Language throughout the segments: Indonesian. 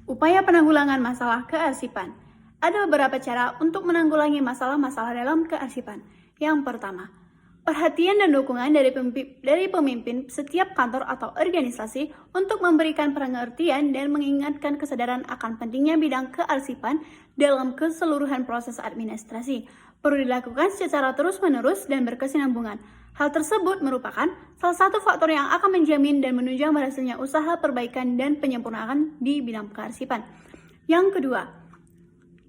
Upaya penanggulangan masalah kearsipan. Ada beberapa cara untuk menanggulangi masalah-masalah dalam kearsipan. Yang pertama, perhatian dan dukungan dari pemimpin setiap kantor atau organisasi untuk memberikan pengertian dan mengingatkan kesadaran akan pentingnya bidang kearsipan dalam keseluruhan proses administrasi. Perlu dilakukan secara terus-menerus dan berkesinambungan. Hal tersebut merupakan salah satu faktor yang akan menjamin dan menunjang berhasilnya usaha perbaikan dan penyempurnaan di bidang kearsipan. Yang kedua,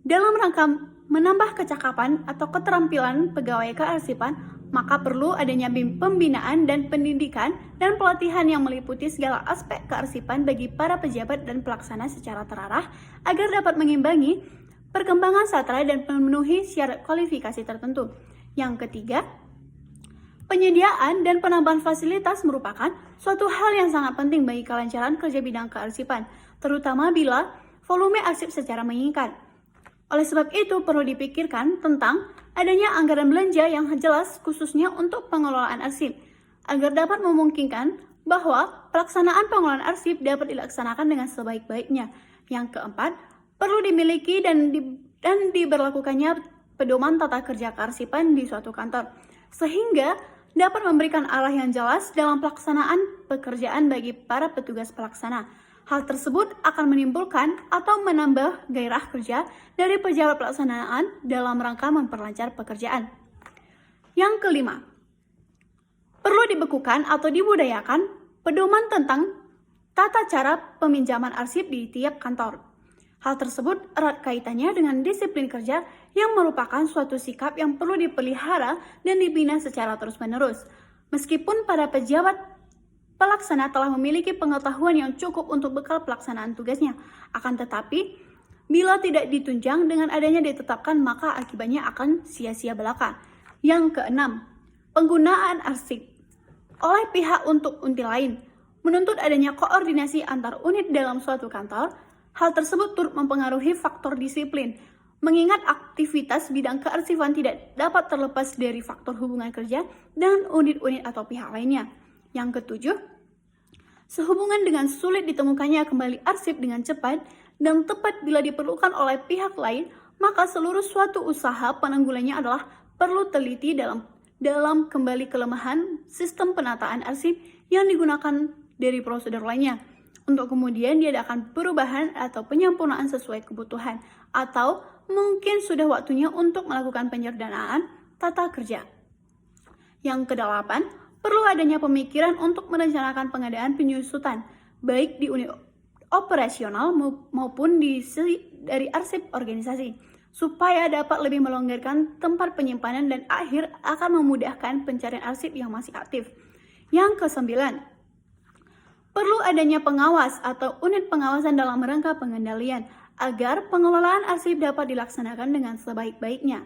dalam rangka menambah kecakapan atau keterampilan pegawai kearsipan, maka perlu adanya pembinaan dan pendidikan dan pelatihan yang meliputi segala aspek kearsipan bagi para pejabat dan pelaksana secara terarah agar dapat mengimbangi perkembangan sastra dan memenuhi syarat kualifikasi tertentu. Yang ketiga, penyediaan dan penambahan fasilitas merupakan suatu hal yang sangat penting bagi kelancaran kerja bidang kearsipan, terutama bila volume arsip secara meningkat. Oleh sebab itu, perlu dipikirkan tentang adanya anggaran belanja yang jelas khususnya untuk pengelolaan arsip, agar dapat memungkinkan bahwa pelaksanaan pengelolaan arsip dapat dilaksanakan dengan sebaik-baiknya. Yang keempat, perlu dimiliki dan diberlakukannya pedoman tata kerja kearsipan di suatu kantor, sehingga dapat memberikan arah yang jelas dalam pelaksanaan pekerjaan bagi para petugas pelaksana. Hal tersebut akan menimbulkan atau menambah gairah kerja dari pejabat pelaksanaan dalam rangka memperlancar pekerjaan. Yang kelima, perlu dibekukan atau dibudayakan pedoman tentang tata cara peminjaman arsip di tiap kantor. Hal tersebut erat kaitannya dengan disiplin kerja yang merupakan suatu sikap yang perlu dipelihara dan dibina secara terus-menerus. Meskipun para pejabat pelaksana telah memiliki pengetahuan yang cukup untuk bekal pelaksanaan tugasnya, akan tetapi bila tidak ditunjang dengan adanya ditetapkan, maka akibatnya akan sia-sia belaka. Yang keenam, penggunaan arsip oleh pihak untuk unit lain menuntut adanya koordinasi antar unit dalam suatu kantor. Hal tersebut turut mempengaruhi faktor disiplin, mengingat aktivitas bidang kearsipan tidak dapat terlepas dari faktor hubungan kerja dengan unit-unit atau pihak lainnya. Yang ketujuh, sehubungan dengan sulit ditemukannya kembali arsip dengan cepat dan tepat bila diperlukan oleh pihak lain, maka seluruh suatu usaha penanggulannya adalah perlu teliti dalam kembali kelemahan sistem penataan arsip yang digunakan dari prosedur lainnya, untuk kemudian diadakan perubahan atau penyempurnaan sesuai kebutuhan, atau mungkin sudah waktunya untuk melakukan penyederhanaan tata kerja. Yang kedelapan, perlu adanya pemikiran untuk merencanakan pengadaan penyusutan, baik di unit operasional maupun dari arsip organisasi, supaya dapat lebih melonggarkan tempat penyimpanan dan akhir akan memudahkan pencarian arsip yang masih aktif. Yang kesembilan, perlu adanya pengawas atau unit pengawasan dalam rangka pengendalian agar pengelolaan arsip dapat dilaksanakan dengan sebaik-baiknya.